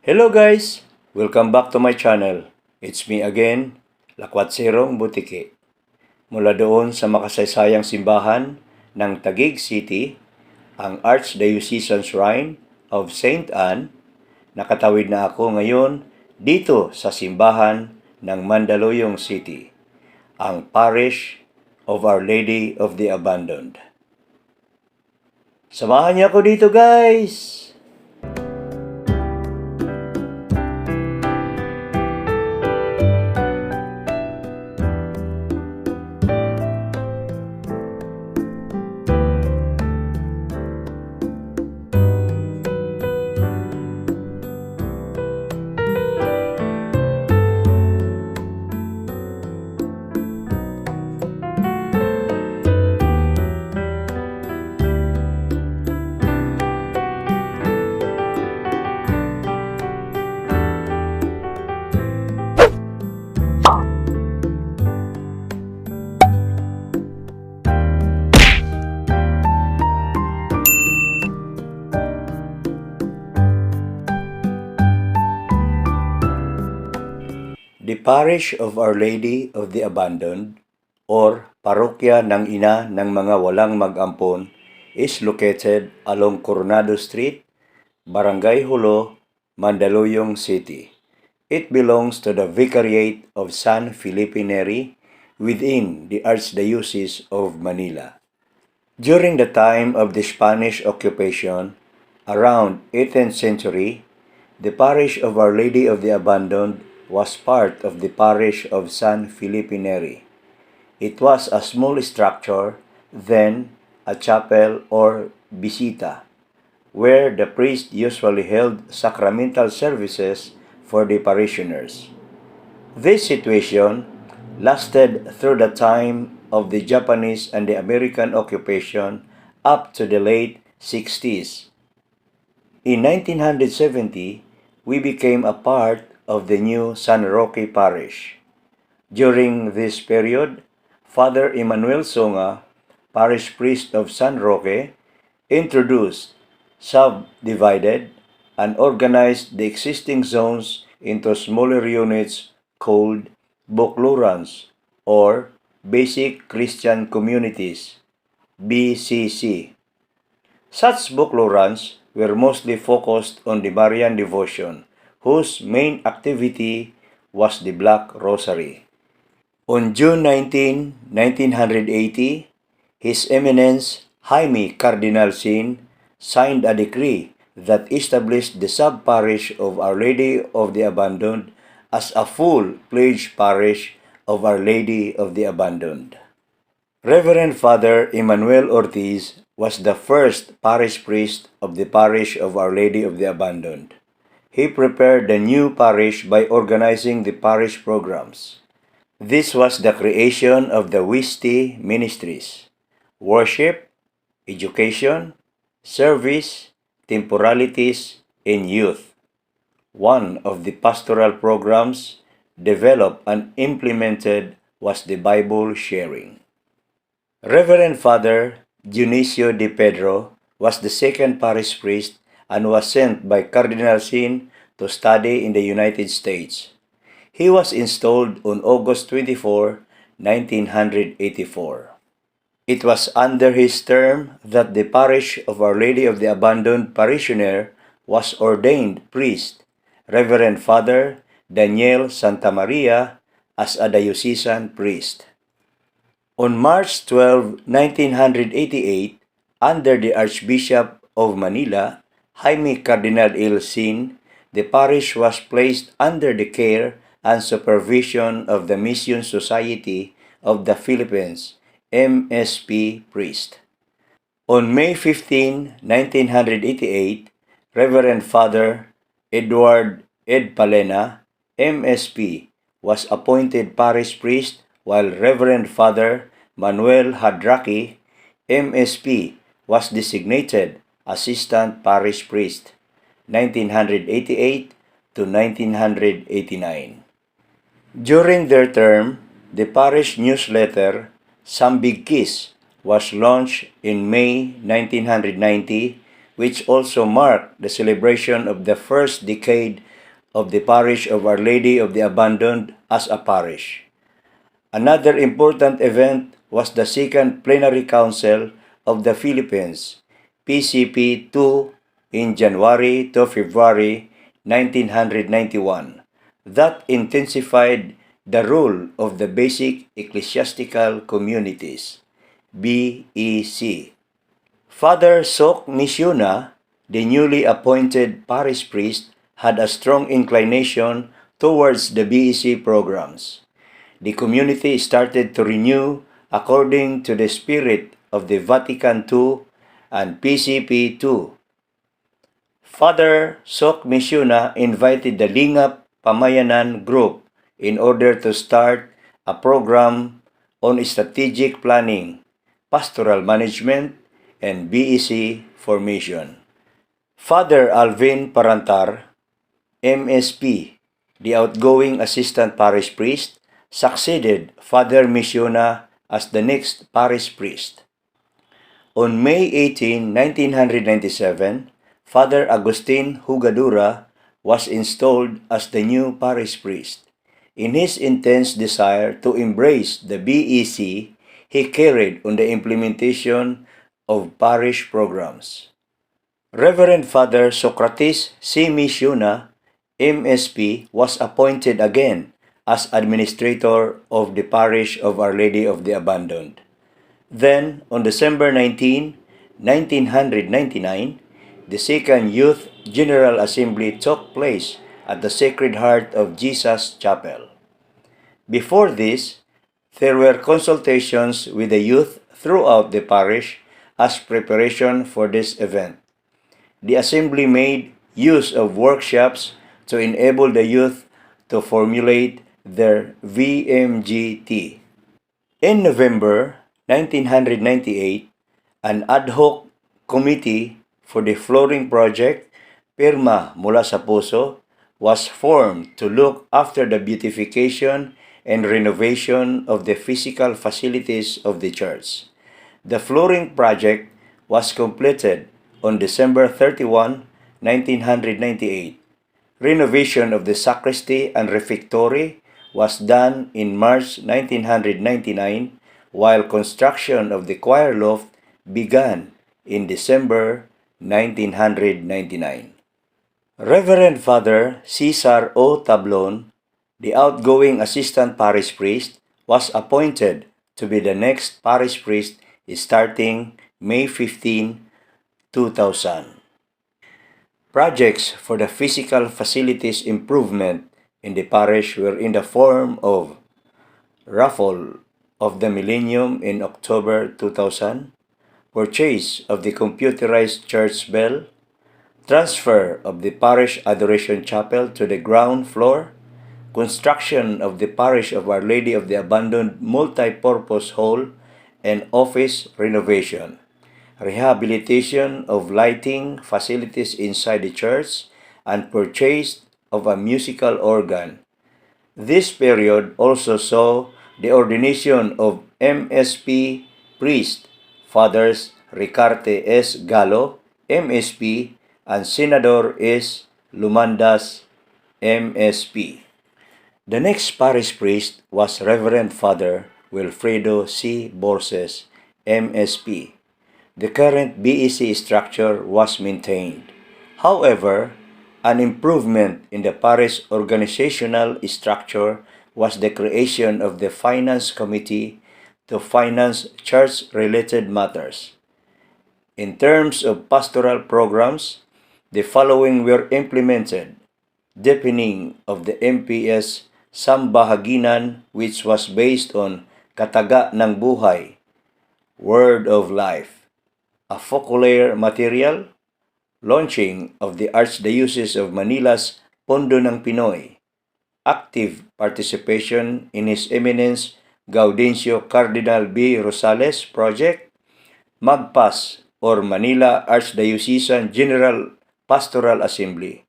Hello guys! Welcome back to my channel. It's me again, Lakwatserong Butiki. Mula doon sa makasaysayang simbahan ng Taguig City, ang Archdiocesan Shrine of Saint Anne, nakatawid na ako ngayon dito sa simbahan ng Mandaluyong City, ang Parish of Our Lady of the Abandoned. Samahan niyo ako dito guys! The Parish of Our Lady of the Abandoned or Parokya ng Ina ng mga Walang Mag-ampon is located along Coronado Street, Barangay Hulo, Mandaluyong City. It belongs to the Vicariate of San Felipe Neri within the Archdiocese of Manila. During the time of the Spanish occupation, around 18th century, the Parish of Our Lady of the Abandoned was part of the Parish of San Felipe Neri. It was a small structure, then a chapel or Bisikleta, where the priest usually held sacramental services for the parishioners. This situation lasted through the time of the Japanese and the American occupation up to the late 60s. In 1970, we became a part of the new San Roque Parish. During this period, Father Emmanuel Songa, parish priest of San Roque, introduced, subdivided, and organized the existing zones into smaller units called Buklurans or Basic Christian Communities, BCC. Such Buklurans were mostly focused on the Marian devotion, whose main activity was the Black Rosary. On June 19, 1980, His Eminence Jaime Cardinal Sin signed a decree that established the sub-parish of Our Lady of the Abandoned as a full-fledged parish of Our Lady of the Abandoned. Reverend Father Emmanuel Ortiz was the first parish priest of the Parish of Our Lady of the Abandoned. He prepared the new parish by organizing the parish programs. This was the creation of the WISTI ministries: worship, education, service, temporalities, and youth. One of the pastoral programs developed and implemented was the Bible sharing. Reverend Father Dionisio de Pedro was the second parish priest and was sent by Cardinal Sin to study in the United States. He was installed on August 24, 1984. It was under his term that the Parish of Our Lady of the Abandoned parishioner was ordained priest, Reverend Father Daniel Santa Maria, as a diocesan priest. On March 12, 1988, under the Archbishop of Manila, Jaime Cardinal L. Sin, the parish was placed under the care and supervision of the Mission Society of the Philippines, MSP priest. On May 15, 1988, Reverend Father Edward Ed Palena, MSP, was appointed parish priest while Reverend Father Manuel Hadraki, MSP, was designated Assistant Parish Priest, 1988 to 1989. During their term, the parish newsletter, Sambigkis, was launched in May 1990, which also marked the celebration of the first decade of the Parish of Our Lady of the Abandoned as a parish. Another important event was the Second Plenary Council of the Philippines, PCP-2, in January to February 1991, that intensified the role of the Basic Ecclesiastical Communities, BEC. Father Sok Misiuna, the newly appointed parish priest, had a strong inclination towards the BEC programs. The community started to renew according to the spirit of the Vatican II and PCP II. Father Sok Misiuna invited the Lingap Pamayanan group in order to start a program on strategic planning, pastoral management, and BEC formation. Father Alvin Parantar, MSP, the outgoing assistant parish priest, succeeded Father Misiuna as the next parish priest. On May 18, 1997, Father Agustin Hugadura was installed as the new parish priest. In his intense desire to embrace the BEC, he carried on the implementation of parish programs. Reverend Father Socrates C. Misiuna, MSP, was appointed again as administrator of the Parish of Our Lady of the Abandoned. Then, on December 19, 1999, the Second Youth General Assembly took place at the Sacred Heart of Jesus Chapel. Before this, there were consultations with the youth throughout the parish as preparation for this event. The assembly made use of workshops to enable the youth to formulate their VMGT. In November 1998, an ad hoc committee for the flooring project, Pirma Mula sa Puso, was formed to look after the beautification and renovation of the physical facilities of the church. The flooring project was completed on December 31, 1998. Renovation of the sacristy and refectory was done in March 1999, while construction of the choir loft began in December 1999. Reverend Father Cesar O. Tablon, the outgoing assistant parish priest, was appointed to be the next parish priest starting May 15, 2000. Projects for the physical facilities improvement in the parish were in the form of raffle of the millennium in October 2000, purchase of the computerized church bell, transfer of the parish adoration chapel to the ground floor, construction of the parish of Our Lady of the Abandoned multi-purpose hall and office renovation, rehabilitation of lighting facilities inside the church, and purchase of a musical organ. This period also saw the ordination of MSP priest, Fathers Ricarte S. Gallo, MSP, and Senador S. Lumandas, MSP. The next parish priest was Reverend Father Wilfredo C. Borges, MSP. The current BEC structure was maintained. However, an improvement in the parish organizational structure was the creation of the Finance Committee to finance church-related matters. In terms of pastoral programs, the following were implemented: deepening of the MPS Sambahaginan, which was based on Kataga ng Buhay, Word of Life, a foculaire material, launching of the Archdiocese of Manila's Pondo ng Pinoy, active participation in His Eminence Gaudencio Cardinal B. Rosales project, MAGPAS or Manila Archdiocesan General Pastoral Assembly,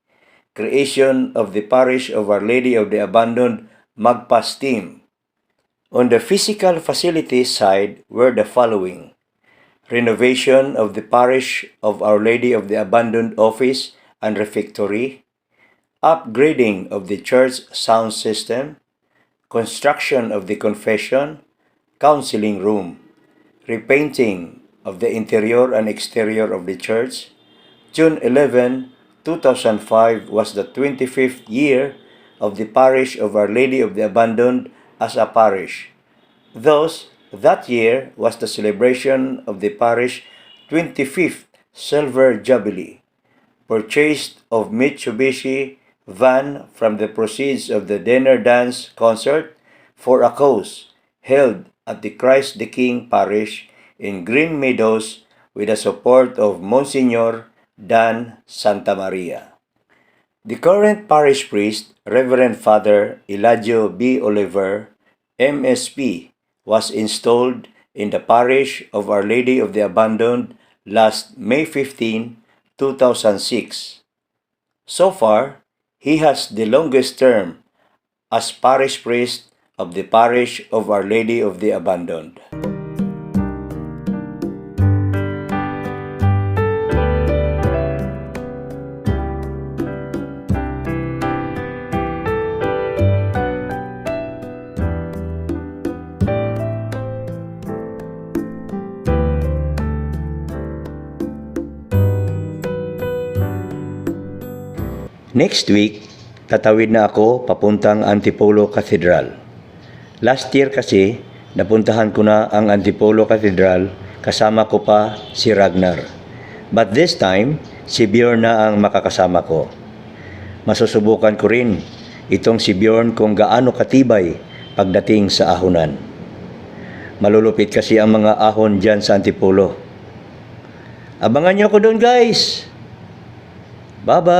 creation of the Parish of Our Lady of the Abandoned MAGPAS team. On the physical facilities side were the following: renovation of the Parish of Our Lady of the Abandoned office and refectory, upgrading of the church sound system, construction of the confession, counseling room, repainting of the interior and exterior of the church. June 11, 2005 was the 25th year of the Parish of Our Lady of the Abandoned as a parish. Thus, that year was the celebration of the parish 25th Silver Jubilee. Purchased of Mitsubishi van from the proceeds of the dinner dance concert for a cause held at the Christ the King Parish in Green Meadows with the support of Monsignor Dan Santa Maria. The current parish priest, Reverend Father Elijah B. Oliver, MSP, was installed in the parish of Our Lady of the Abandoned last May 15, 2006. So far, he has the longest term as parish priest of the parish of Our Lady of the Abandoned. Next week, tatawid na ako papuntang Antipolo Cathedral. Last year kasi, napuntahan ko na ang Antipolo Cathedral, kasama ko pa si Ragnar. But this time, si Bjorn na ang makakasama ko. Masusubukan ko rin itong si Bjorn kung gaano katibay pagdating sa ahonan. Malulupit kasi ang mga ahon dyan sa Antipolo. Abangan niyo ako doon, guys! Bye-bye!